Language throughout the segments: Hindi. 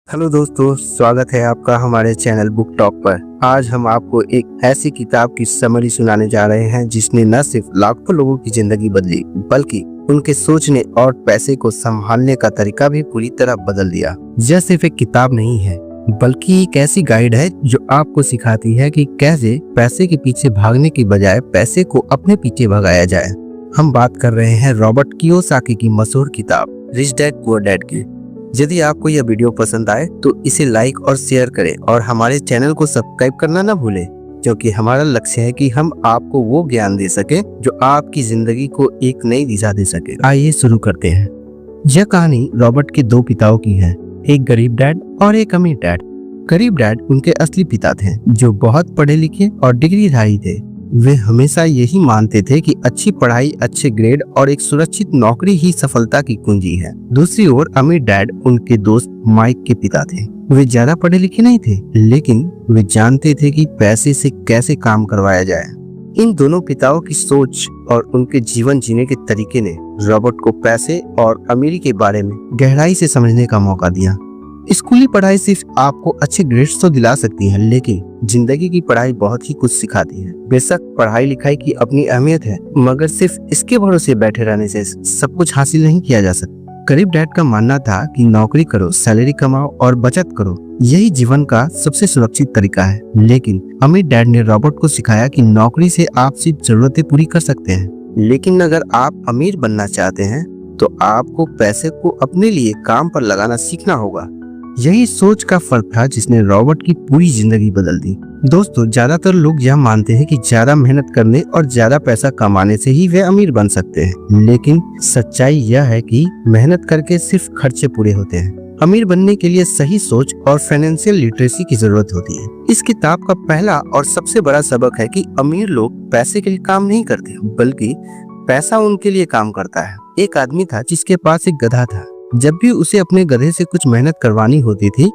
हेलो दोस्तों, स्वागत है आपका हमारे चैनल बुक टॉक पर। आज हम आपको एक ऐसी किताब की समरी सुनाने जा रहे हैं जिसने न सिर्फ लाखों लोगों की जिंदगी बदली बल्कि उनके सोचने और पैसे को संभालने का तरीका भी पूरी तरह बदल दिया। यह सिर्फ एक किताब नहीं है बल्कि एक ऐसी गाइड है जो आपको सिखाती है कि कैसे पैसे के पीछे भागने की बजाय पैसे को अपने पीछे भगाया जाए। हम बात कर रहे हैं रॉबर्ट कियोसाकी की मशहूर किताब रिच डैड पुअर डैड की। यदि आपको यह वीडियो पसंद आए तो इसे लाइक और शेयर करें और हमारे चैनल को सब्सक्राइब करना न भूलें, क्योंकि हमारा लक्ष्य है कि हम आपको वो ज्ञान दे सके जो आपकी जिंदगी को एक नई दिशा दे सके। आइए शुरू करते हैं। यह कहानी रॉबर्ट के दो पिताओं की है, एक गरीब डैड और एक अमीर डैड। गरीब डैड उनके असली पिता थे जो बहुत पढ़े लिखे और डिग्रीधारी थे। वे हमेशा यही मानते थे कि अच्छी पढ़ाई, अच्छे ग्रेड और एक सुरक्षित नौकरी ही सफलता की कुंजी है। दूसरी ओर अमीर डैड उनके दोस्त माइक के पिता थे। वे ज्यादा पढ़े लिखे नहीं थे, लेकिन वे जानते थे कि पैसे से कैसे काम करवाया जाए। इन दोनों पिताओं की सोच और उनके जीवन जीने के तरीके ने रॉबर्ट को पैसे और अमीरी के बारे में गहराई से समझने का मौका दिया। स्कूली पढ़ाई सिर्फ आपको अच्छे ग्रेड्स तो दिला सकती है, लेकिन जिंदगी की पढ़ाई बहुत ही कुछ सिखाती है। बेशक पढ़ाई लिखाई की अपनी अहमियत है, मगर सिर्फ इसके भरोसे बैठे रहने से सब कुछ हासिल नहीं किया जा सकता। गरीब डैड का मानना था कि नौकरी करो, सैलरी कमाओ और बचत करो, यही जीवन का सबसे सुरक्षित तरीका है। लेकिन अमीर डैड ने रॉबर्ट को सिखाया कि नौकरी से आप सिर्फ जरूरतें पूरी कर सकते हैं, लेकिन अगर आप अमीर बनना चाहते हैं तो आपको पैसे को अपने लिए काम पर लगाना सीखना होगा। यही सोच का फर्क था जिसने रॉबर्ट की पूरी जिंदगी बदल दी। दोस्तों, ज्यादातर लोग यह मानते हैं कि ज्यादा मेहनत करने और ज्यादा पैसा कमाने से ही वे अमीर बन सकते हैं, लेकिन सच्चाई यह है कि मेहनत करके सिर्फ खर्चे पूरे होते हैं। अमीर बनने के लिए सही सोच और फाइनेंशियल लिटरेसी की जरूरत होती है। इस किताब का पहला और सबसे बड़ा सबक है कि अमीर लोग पैसे के लिए काम नहीं करते, बल्कि पैसा उनके लिए काम करता है। एक आदमी था जिसके पास एक गधा था। जब भी उसे अपने गधे से कुछ मेहनत करवानी होती थी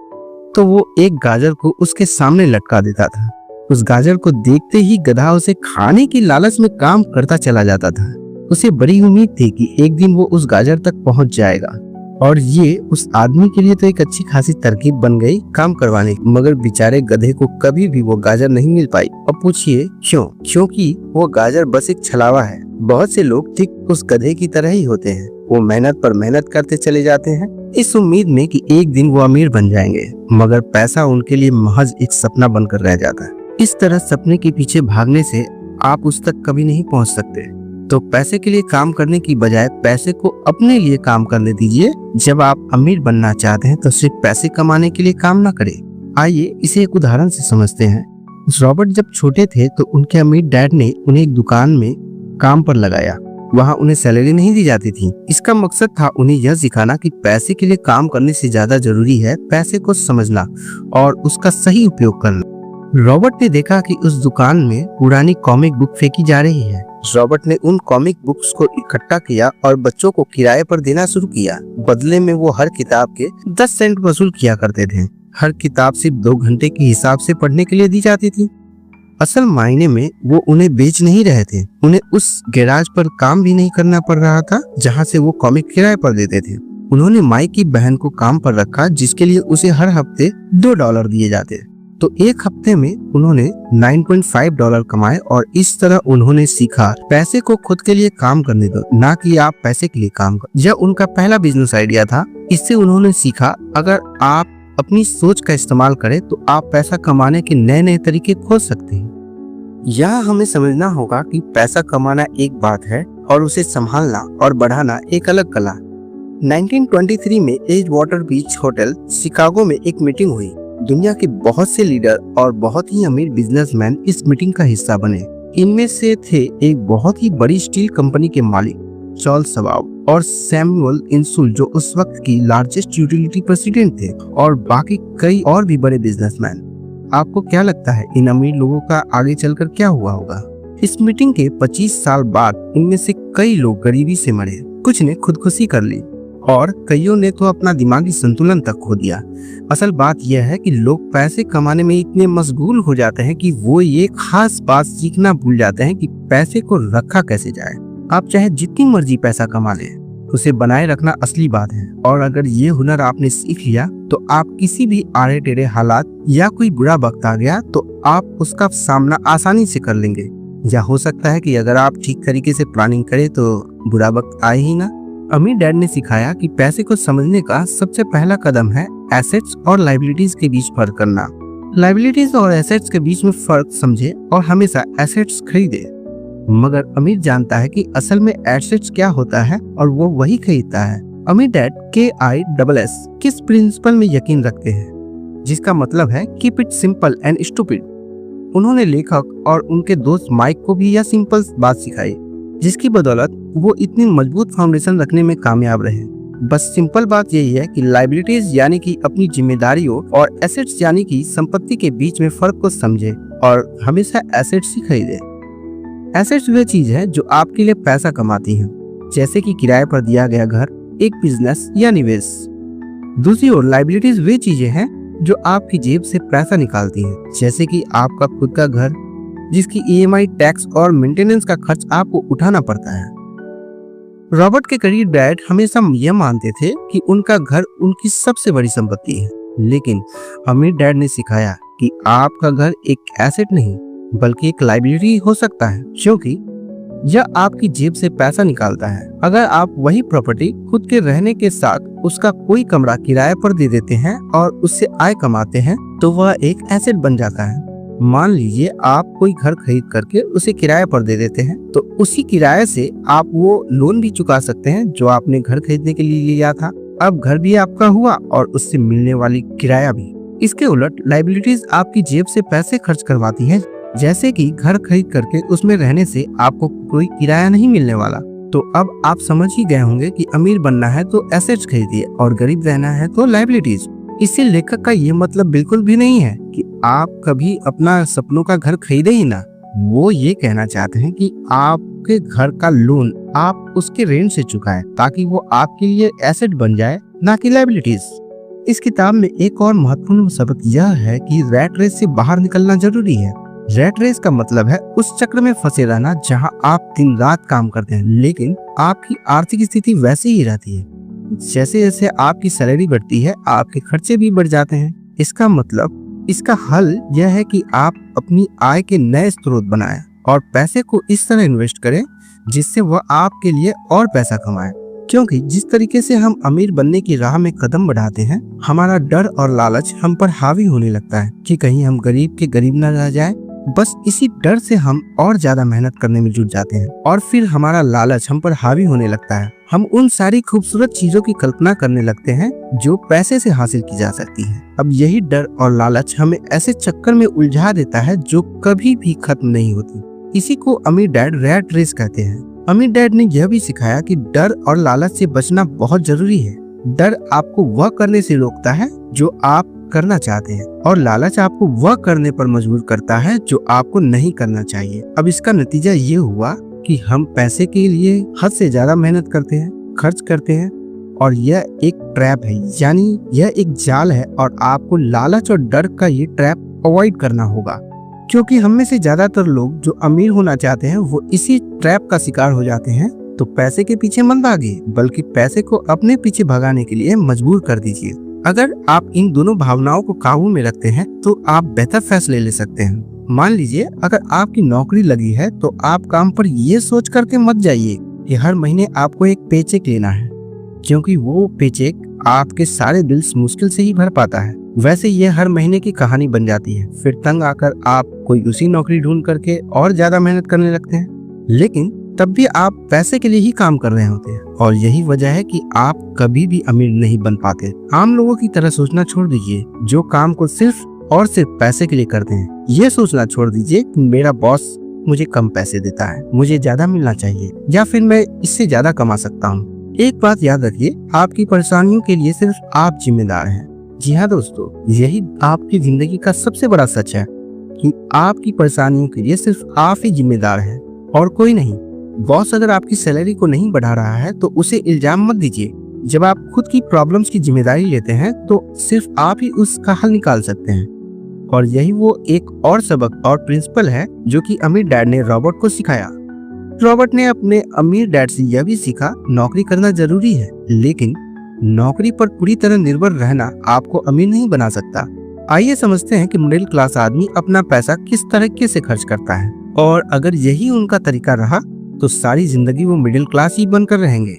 तो वो एक गाजर को उसके सामने लटका देता था। उस गाजर को देखते ही गधा उसे खाने की लालच में काम करता चला जाता था। उसे बड़ी उम्मीद थी कि एक दिन वो उस गाजर तक पहुंच जाएगा, और ये उस आदमी के लिए तो एक अच्छी खासी तरकीब बन गई काम करवाने की। मगर बेचारे गधे को कभी भी वो गाजर नहीं मिल पाई। अब पूछिए क्यों? क्योंकि वो गाजर बस एक छलावा है। बहुत से लोग ठीक उस गधे की तरह ही होते हैं। वो मेहनत पर मेहनत करते चले जाते हैं इस उम्मीद में कि एक दिन वो अमीर बन जाएंगे, मगर पैसा उनके लिए महज एक सपना बनकर रह जाता है। इस तरह सपने के पीछे भागने से आप उस तक कभी नहीं पहुंच सकते। तो पैसे के लिए काम करने की बजाय पैसे को अपने लिए काम करने दीजिए। जब आप अमीर बनना चाहते हैं तो सिर्फ पैसे कमाने के लिए काम ना करें। आइए इसे एक उदाहरण से समझते हैं। रॉबर्ट जब छोटे थे तो उनके अमीर डैड ने उन्हें एक दुकान में काम पर लगाया। वहाँ उन्हें सैलरी नहीं दी जाती थी। इसका मकसद था उन्हें यह सिखाना कि पैसे के लिए काम करने से ज्यादा जरूरी है पैसे को समझना और उसका सही उपयोग करना। रॉबर्ट ने देखा कि उस दुकान में पुरानी कॉमिक बुक फेंकी जा रही है। रॉबर्ट ने उन कॉमिक बुक्स को इकट्ठा किया और बच्चों को किराए पर देना शुरू किया। बदले में वो हर किताब के 10 सेंट वसूल किया करते थे। हर किताब सिर्फ 2 घंटे के हिसाब से पढ़ने के लिए दी जाती थी। असल मायने में वो उन्हें बेच नहीं रहे थे, उन्हें उस गैराज पर काम भी नहीं करना पड़ रहा था जहाँ से वो कॉमिक किराए पर देते थे। उन्होंने माइक की बहन को काम पर रखा, जिसके लिए उसे हर हफ्ते $2 दिए जाते। तो एक हफ्ते में उन्होंने $9.5 कमाए, और इस तरह उन्होंने सीखा पैसे को खुद के लिए काम करने दो, ना कि आप पैसे के लिए काम करो। यह उनका पहला बिजनेस आइडिया था। इससे उन्होंने सीखा अगर आप अपनी सोच का इस्तेमाल करें तो आप पैसा कमाने के नए नए तरीके खोज सकते हैं। यह हमें समझना होगा कि पैसा कमाना एक बात है और उसे संभालना और बढ़ाना एक अलग कला। 1923 में एजवाटर बीच होटल शिकागो में एक मीटिंग हुई। दुनिया के बहुत से लीडर और बहुत ही अमीर बिजनेसमैन इस मीटिंग का हिस्सा बने। इनमें से थे एक बहुत ही बड़ी स्टील कंपनी के मालिक चार्ल्स शवाब और सैमुअल इंसुल, जो उस वक्त की लार्जेस्ट यूटिलिटी प्रेसिडेंट थे, और बाकी कई और भी बड़े बिजनेसमैन। आपको क्या लगता है इन अमीर लोगों का आगे चलकर क्या हुआ होगा? इस मीटिंग के 25 साल बाद इनमें से कई लोग गरीबी से मरे, कुछ ने खुदकुशी कर ली और कईयों ने तो अपना दिमागी संतुलन तक खो दिया। असल बात यह है कि लोग पैसे कमाने में इतने मशगूल हो जाते हैं कि वो ये खास बात सीखना भूल जाते हैं कि पैसे को रखा कैसे जाए। आप चाहे जितनी मर्जी पैसा कमा लें, उसे बनाए रखना असली बात है। और अगर ये हुनर आपने सीख लिया तो आप किसी भी आड़े टेढ़े हालात या कोई बुरा वक्त आ गया तो आप उसका सामना आसानी से कर लेंगे। या हो सकता है कि अगर आप ठीक तरीके से प्लानिंग करें तो बुरा वक्त आए ही ना। अमीर डैड ने सिखाया कि पैसे को समझने का सबसे पहला कदम है एसेट्स और लायबिलिटीज के बीच फर्क करना। लायबिलिटीज और एसेट्स के बीच में फर्क समझे और हमेशा एसेट्स खरीदे। मगर अमीर जानता है कि असल में एसेट्स क्या होता है और वो वही खरीदता है। अमीर डैड KISS किस प्रिंसिपल में यकीन रखते हैं, जिसका मतलब है keep it simple and stupid. उन्होंने लेखक और उनके दोस्त माइक को भी यह सिंपल बात सिखाई, जिसकी बदौलत वो इतनी मजबूत फाउंडेशन रखने में कामयाब रहे। बस सिंपल बात यही है कि लायबिलिटीज यानी कि अपनी जिम्मेदारियों और एसेट्स यानी कि संपत्ति के बीच में फर्क को समझे और हमेशा एसेट्स ही खरीदे। एसेट्स वे चीज है जो आपके लिए पैसा कमाती है, जैसे कि किराए पर दिया गया घर, एक बिजनेस या निवेश। दूसरी ओर लायबिलिटीज वे चीजें हैं जो आपकी जेब से पैसा निकालती हैं, जैसे कि आपका खुद का घर जिसकी EMI, टैक्स और मेंटेनेंस का खर्च आपको उठाना पड़ता है। रॉबर्ट के करीब डैड हमेशा यह मानते थे कि उनका घर उनकी सबसे बड़ी संपत्ति है, लेकिन अमीर डैड ने सिखाया कि आपका घर एक एसेट नहीं बल्कि एक लायबिलिटी हो सकता है, क्योंकि यह आपकी जेब से पैसा निकालता है। अगर आप वही प्रॉपर्टी खुद के रहने के साथ उसका कोई कमरा किराए पर दे देते हैं और उससे आय कमाते हैं तो वह एक एसेट बन जाता है। मान लीजिए आप कोई घर खरीद करके उसे किराए पर दे देते हैं तो उसी किराए से आप वो लोन भी चुका सकते हैं जो आपने घर खरीदने के लिए लिया था। अब घर भी आपका हुआ और उससे मिलने वाली किराया भी। इसके उलट लायबिलिटीज आपकी जेब से पैसे खर्च करवाती हैं, जैसे कि घर खरीद करके उसमें रहने से आपको कोई किराया नहीं मिलने वाला। तो अब आप समझ ही गए होंगे कि अमीर बनना है तो एसेट्स खरीदिए और गरीब रहना है तो लायबिलिटीज। इससे लेखक का ये मतलब बिल्कुल भी नहीं है कि आप कभी अपना सपनों का घर खरीदे ही ना। वो ये कहना चाहते हैं कि आपके घर का लोन आप उसके रेंट से चुकाएं ताकि वो आपके लिए एसेट बन जाए, ना कि लायबिलिटीज। इस किताब में एक और महत्वपूर्ण सबक यह है कि रैट रेस से बाहर निकलना जरूरी है। रैट रेस का मतलब है उस चक्र में फंसे रहना जहां आप दिन रात काम करते हैं लेकिन आपकी आर्थिक स्थिति वैसी ही रहती है। जैसे जैसे आपकी सैलरी बढ़ती है आपके खर्चे भी बढ़ जाते हैं। इसका हल यह है कि आप अपनी आय के नए स्रोत बनाएं और पैसे को इस तरह इन्वेस्ट करें जिससे वह आपके लिए और पैसा कमाए। क्योंकि जिस तरीके से हम अमीर बनने की राह में कदम बढ़ाते हैं, हमारा डर और लालच हम पर हावी होने लगता है कि कहीं हम गरीब के गरीब न रह जाए। बस इसी डर से हम और ज्यादा मेहनत करने में जुट जाते हैं और फिर हमारा लालच हम पर हावी होने लगता है। हम उन सारी खूबसूरत चीजों की कल्पना करने लगते हैं जो पैसे से हासिल की जा सकती हैं। अब यही डर और लालच हमें ऐसे चक्कर में उलझा देता है जो कभी भी खत्म नहीं होती। इसी को अमीर डैड रैट रेस कहते हैं। अमीर डैड ने यह भी सिखाया कि डर और लालच से बचना बहुत जरूरी है। डर आपको वह करने से रोकता है जो आप करना चाहते हैं और लालच आपको वह करने पर मजबूर करता है जो आपको नहीं करना चाहिए। अब इसका नतीजा ये हुआ कि हम पैसे के लिए हद से ज्यादा मेहनत करते हैं, खर्च करते हैं और यह एक ट्रैप है, यानी यह एक जाल है और आपको लालच और डर का ये ट्रैप अवॉइड करना होगा। क्योंकि हम में से ज्यादातर लोग जो अमीर होना चाहते हैं वो इसी ट्रैप का शिकार हो जाते हैं। तो पैसे के पीछे मत भागिए बल्कि पैसे को अपने पीछे भगाने के लिए मजबूर कर दीजिए। अगर आप इन दोनों भावनाओं को काबू में रखते हैं तो आप बेहतर फैसले ले सकते हैं। मान लीजिए अगर आपकी नौकरी लगी है तो आप काम पर ये सोच करके मत जाइए कि हर महीने आपको एक पेचेक लेना है, क्योंकि वो पेचेक आपके सारे बिल्स मुश्किल से ही भर पाता है। वैसे ये हर महीने की कहानी बन जाती है। फिर तंग आकर आप कोई उसी नौकरी ढूंढ करके और ज्यादा मेहनत करने लगते हैं, लेकिन तब भी आप पैसे के लिए ही काम कर रहे होते हैं और यही वजह है कि आप कभी भी अमीर नहीं बन पाते। आम लोगों की तरह सोचना छोड़ दीजिए जो काम को सिर्फ और सिर्फ पैसे के लिए करते हैं। ये सोचना छोड़ दीजिए कि मेरा बॉस मुझे कम पैसे देता है, मुझे ज्यादा मिलना चाहिए या फिर मैं इससे ज्यादा कमा सकता हूँ। एक बात याद रखिए, आपकी परेशानियों के लिए सिर्फ आप जिम्मेदार हैं। जी हाँ दोस्तों, यही आपकी जिंदगी का सबसे बड़ा सच है कि आपकी परेशानियों के लिए सिर्फ आप ही जिम्मेदार हैं और कोई नहीं। बॉस अगर आपकी सैलरी को नहीं बढ़ा रहा है तो उसे इल्जाम मत दीजिए। जब आप खुद की प्रॉब्लम्स की जिम्मेदारी लेते हैं तो सिर्फ आप ही उसका हल निकाल सकते हैं। और यही वो एक और सबक और प्रिंसिपल है जो कि अमीर डैड ने रॉबर्ट को सिखाया। रॉबर्ट ने अपने अमीर डैड से यह भी सीखा, नौकरी करना जरूरी है, लेकिन नौकरी पर पूरी तरह निर्भर रहना आपको अमीर नहीं बना सकता। आइए समझते हैं कि मिडिल क्लास आदमी अपना पैसा किस तरीके से खर्च करता है, और अगर यही उनका तरीका रहा तो सारी जिंदगी वो मिडिल क्लास ही बनकर रहेंगे,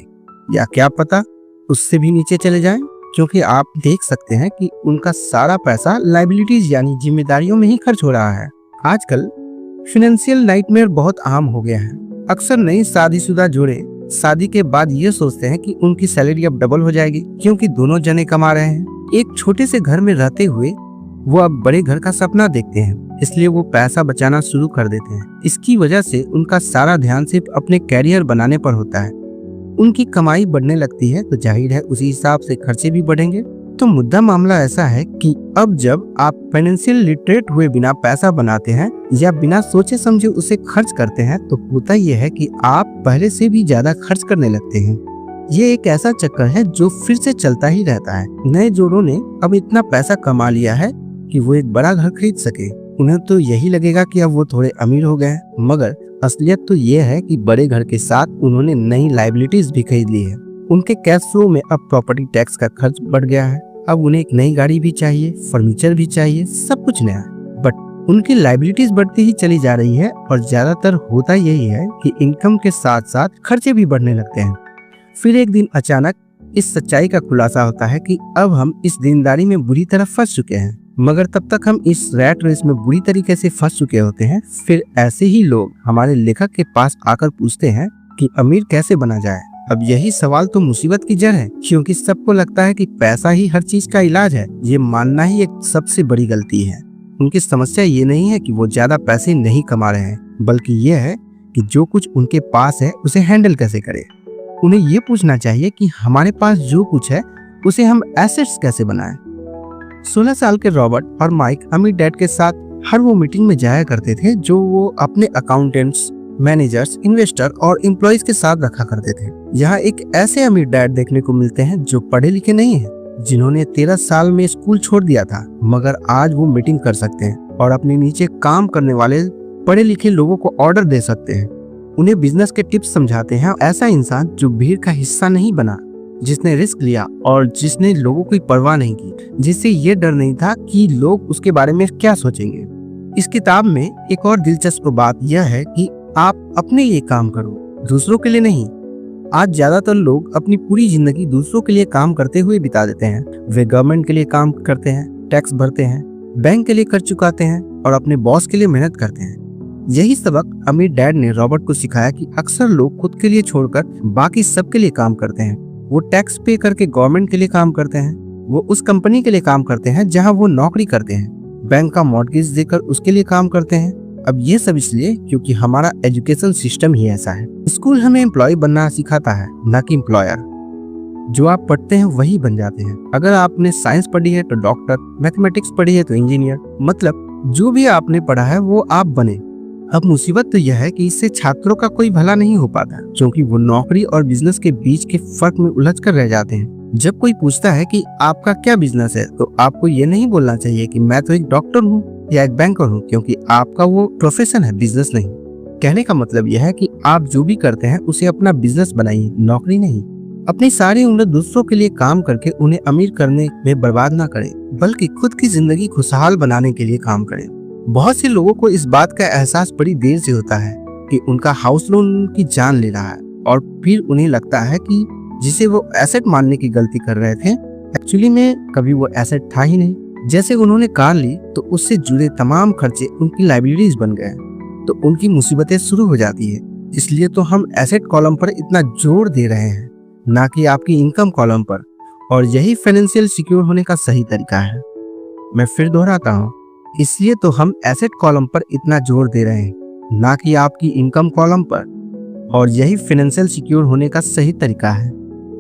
या क्या पता उससे भी नीचे चले जाएं, क्योंकि आप देख सकते हैं कि उनका सारा पैसा लायबिलिटीज यानी जिम्मेदारियों में ही खर्च हो रहा है। आजकल फाइनेंशियल नाइटमेयर बहुत आम हो गया है। अक्सर नई शादीशुदा जोड़े शादी के बाद ये सोचते हैं कि उनकी सैलरी अब डबल हो जाएगी, क्योंकि दोनों जने कमा रहे हैं। एक छोटे से घर में रहते हुए वो अब बड़े घर का सपना देखते हैं, इसलिए वो पैसा बचाना शुरू कर देते हैं। इसकी वजह से उनका सारा ध्यान सिर्फ अपने कैरियर बनाने पर होता है। उनकी कमाई बढ़ने लगती है तो जाहिर है उसी हिसाब से खर्चे भी बढ़ेंगे। तो मुद्दा मामला ऐसा है कि अब जब आप फाइनेंशियल लिटरेट हुए बिना पैसा बनाते हैं या बिना सोचे समझे उसे खर्च करते हैं, तो होता यह है कि आप पहले से भी ज्यादा खर्च करने लगते हैं। ये एक ऐसा चक्कर है जो फिर से चलता ही रहता है। नए जोड़ों ने अब इतना पैसा कमा लिया है कि वो एक बड़ा घर खरीद सके। उन्हें तो यही लगेगा कि अब वो थोड़े अमीर हो गए, मगर असलियत तो ये है कि बड़े घर के साथ उन्होंने नई लायबिलिटीज भी खरीद ली है। उनके कैश फ्लो में अब प्रॉपर्टी टैक्स का खर्च बढ़ गया है। अब उन्हें एक नई गाड़ी भी चाहिए, फर्नीचर भी चाहिए, सब कुछ नया। बट उनकी लायबिलिटीज बढ़ती ही चली जा रही है, और ज्यादातर होता यही है कि इनकम के साथ साथ खर्चे भी बढ़ने लगते हैं। फिर एक दिन अचानक इस सच्चाई का खुलासा होता है कि अब हम इस देनदारी में बुरी तरह फंस चुके हैं, मगर तब तक हम इस रैट रेस में बुरी तरीके से फंस चुके होते हैं। फिर ऐसे ही लोग हमारे लेखक के पास आकर पूछते हैं कि अमीर कैसे बना जाए। अब यही सवाल तो मुसीबत की जड़ है, क्योंकि सबको लगता है कि पैसा ही हर चीज का इलाज है। ये मानना ही एक सबसे बड़ी गलती है। उनकी समस्या ये नहीं है कि वो ज्यादा पैसे नहीं कमा रहे हैं, बल्कि ये है कि जो कुछ उनके पास है उसे हैंडल कैसे करें। उन्हें ये पूछना चाहिए कि हमारे पास जो कुछ है उसे हम एसेट्स कैसे बनाएं। 16 साल के रॉबर्ट और माइक अमीर डैड के साथ हर वो मीटिंग में जाया करते थे जो वो अपने अकाउंटेंट्स, मैनेजर्स, इन्वेस्टर और एम्प्लॉइज के साथ रखा करते थे। यहाँ एक ऐसे अमीर डैड देखने को मिलते हैं जो पढ़े लिखे नहीं हैं, जिन्होंने 13 साल में स्कूल छोड़ दिया था, मगर आज वो मीटिंग कर सकते हैं और अपने नीचे काम करने वाले पढ़े लिखे लोगों को ऑर्डर दे सकते हैं। उन्हें बिजनेस के टिप्स समझाते हैं। ऐसा इंसान जो भीड़ का हिस्सा नहीं बना, जिसने रिस्क लिया और जिसने लोगों की परवाह नहीं की, जिससे ये डर नहीं था कि लोग उसके बारे में क्या सोचेंगे। इस किताब में एक और दिलचस्प बात यह है कि आप अपने लिए काम करो, दूसरों के लिए नहीं। आज ज्यादातर लोग अपनी पूरी जिंदगी दूसरों के लिए काम करते हुए बिता देते हैं। वे गवर्नमेंट के लिए काम करते हैं, टैक्स भरते हैं, बैंक के लिए कर्ज चुकाते हैं और अपने बॉस के लिए मेहनत करते हैं। यही सबक अमीर डैड ने रॉबर्ट को सिखाया कि अक्सर लोग खुद के लिए छोड़कर बाकी सबके लिए काम करते हैं। वो टैक्स पे करके गवर्नमेंट के लिए काम करते हैं, वो उस कंपनी के लिए काम करते हैं जहां वो नौकरी करते हैं, बैंक का मॉर्गेज देकर उसके लिए काम करते हैं। अब ये सब इसलिए क्योंकि हमारा एजुकेशन सिस्टम ही ऐसा है। स्कूल हमें एम्प्लॉय बनना सिखाता है, न कि एम्प्लॉयर। जो आप पढ़ते हैं वही बन जाते हैं। अगर आपने साइंस पढ़ी है तो डॉक्टर, मैथमेटिक्स पढ़ी है तो इंजीनियर, मतलब जो भी आपने पढ़ा है वो आप बने। अब मुसीबत तो यह है कि इससे छात्रों का कोई भला नहीं हो पाता, क्योंकि वो नौकरी और बिजनेस के बीच के फर्क में उलझ कर रह जाते हैं। जब कोई पूछता है कि आपका क्या बिजनेस है, तो आपको ये नहीं बोलना चाहिए कि मैं तो एक डॉक्टर हूँ या एक बैंकर हूँ, क्योंकि आपका वो प्रोफेशन है, बिजनेस नहीं। कहने का मतलब यह है कि आप जो भी करते हैं उसे अपना बिजनेस बनाइए, नौकरी नहीं। अपनी सारी उम्र दूसरों के लिए काम करके उन्हें अमीर करने में बर्बाद ना करें, बल्कि खुद की जिंदगी खुशहाल बनाने के लिए काम करें। बहुत से लोगों को इस बात का एहसास बड़ी देर से होता है कि उनका हाउस लोन उनकी जान ले रहा है, और फिर उन्हें लगता है कि जिसे वो एसेट मानने की गलती कर रहे थे, एक्चुअली में कभी वो एसेट था ही नहीं। जैसे उन्होंने कार ली तो उससे जुड़े तमाम खर्चे उनकी लायबिलिटीज बन गए, तो उनकी मुसीबतें शुरू हो जाती है। इसलिए तो हम एसेट कॉलम पर इतना जोर दे रहे हैं, ना कि आपकी इनकम कॉलम पर, और यही फाइनेंशियल सिक्योर होने का सही तरीका है। मैं फिर दोहराता हूँ, इसलिए तो हम एसेट कॉलम पर इतना जोर दे रहे हैं, ना कि आपकी इनकम कॉलम पर, और यही फाइनेंशियल सिक्योर होने का सही तरीका है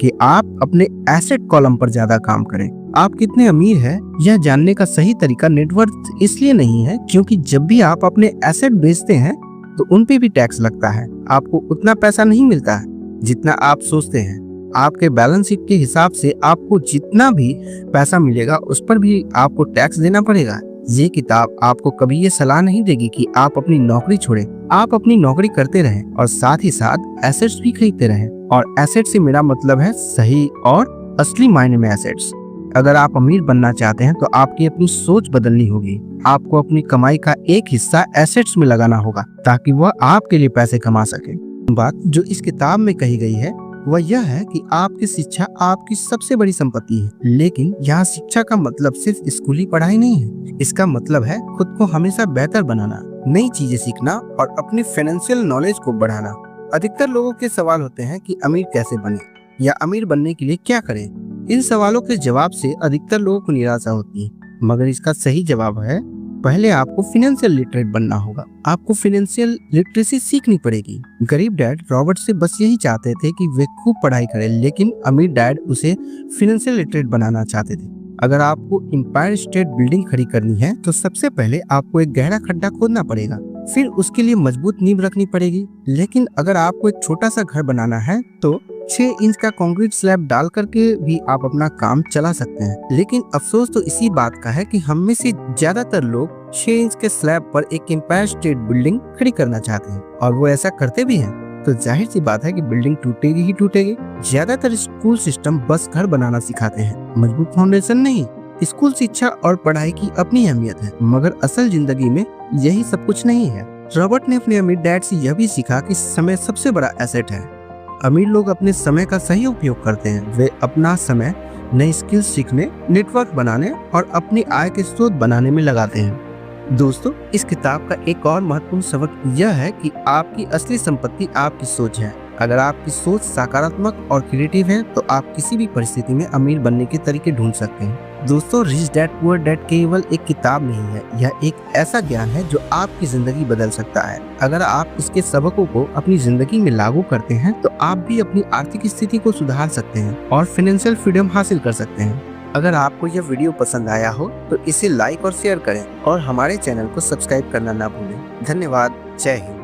कि आप अपने एसेट कॉलम पर ज्यादा काम करें। आप कितने अमीर हैं यह जानने का सही तरीका नेटवर्थ इसलिए नहीं है क्योंकि जब भी आप अपने एसेट बेचते हैं तो उन पे भी टैक्स लगता है। आपको उतना पैसा नहीं मिलता है जितना आप सोचते हैं। आपके बैलेंस शीट के हिसाब से आपको जितना भी पैसा मिलेगा उस पर भी आपको टैक्स देना पड़ेगा। ये किताब आपको कभी ये सलाह नहीं देगी कि आप अपनी नौकरी छोड़ें। आप अपनी नौकरी करते रहें और साथ ही साथ एसेट्स भी खरीदते रहें। और एसेट से मेरा मतलब है सही और असली मायने में एसेट्स। अगर आप अमीर बनना चाहते हैं तो आपकी अपनी सोच बदलनी होगी। आपको अपनी कमाई का एक हिस्सा एसेट्स में लगाना होगा ताकि वह आपके लिए पैसे कमा सके। बात जो इस किताब में कही गई है वह यह है कि आपकी शिक्षा आपकी सबसे बड़ी संपत्ति है। लेकिन यहाँ शिक्षा का मतलब सिर्फ स्कूली पढ़ाई नहीं है। इसका मतलब है खुद को हमेशा बेहतर बनाना, नई चीजें सीखना और अपनी फाइनेंशियल नॉलेज को बढ़ाना। अधिकतर लोगों के सवाल होते हैं कि अमीर कैसे बने या अमीर बनने के लिए क्या करें। इन सवालों के जवाब से अधिकतर लोगों को निराशा होती है, मगर इसका सही जवाब है पहले आपको फाइनेंशियल लिटरेट बनना होगा। आपको फाइनेंशियल लिटरेसी सीखनी पड़ेगी। गरीब डैड रॉबर्ट से बस यही चाहते थे कि वे खूब पढ़ाई करें, लेकिन अमीर डैड उसे फाइनेंशियल लिटरेट बनाना चाहते थे। अगर आपको एम्पायर स्टेट बिल्डिंग खड़ी करनी है तो सबसे पहले आपको एक गहरा खड्डा खोदना पड़ेगा, फिर उसके लिए मजबूत नींव रखनी पड़ेगी। लेकिन अगर आपको एक छोटा सा घर बनाना है तो 6 इंच का कंक्रीट स्लैब डाल करके भी आप अपना काम चला सकते हैं। लेकिन अफसोस तो इसी बात का है कि हम में से ज्यादातर लोग 6 इंच के स्लैब पर एक एम्पायर स्टेट बिल्डिंग खड़ी करना चाहते हैं और वो ऐसा करते भी हैं। तो जाहिर सी बात है कि बिल्डिंग टूटेगी ही टूटेगी। ज्यादातर स्कूल सिस्टम बस घर बनाना सिखाते हैं, मजबूत फाउंडेशन नहीं। स्कूल शिक्षा और पढ़ाई की अपनी अहमियत है, मगर असल जिंदगी में यही सब कुछ नहीं है। रॉबर्ट ने अपने अमीर डैड से यह भी सीखा कि समय सबसे बड़ा एसेट है। अमीर लोग अपने समय का सही उपयोग करते हैं। वे अपना समय नई स्किल्स सीखने, नेटवर्क बनाने और अपनी आय के स्रोत बनाने में लगाते हैं। दोस्तों, इस किताब का एक और महत्वपूर्ण सबक यह है कि आपकी असली संपत्ति आपकी सोच है। अगर आपकी सोच सकारात्मक और क्रिएटिव है तो आप किसी भी परिस्थिति में अमीर बनने के तरीके ढूंढ सकते हैं। दोस्तों, रिच डैड पुअर डैड केवल एक किताब नहीं है, यह एक ऐसा ज्ञान है जो आपकी जिंदगी बदल सकता है। अगर आप इसके सबकों को अपनी जिंदगी में लागू करते हैं तो आप भी अपनी आर्थिक स्थिति को सुधार सकते हैं और फाइनेंशियल फ्रीडम हासिल कर सकते हैं। अगर आपको यह वीडियो पसंद आया हो तो इसे लाइक और शेयर करें और हमारे चैनल को सब्सक्राइब करना ना भूलें। धन्यवाद। जय हिंद।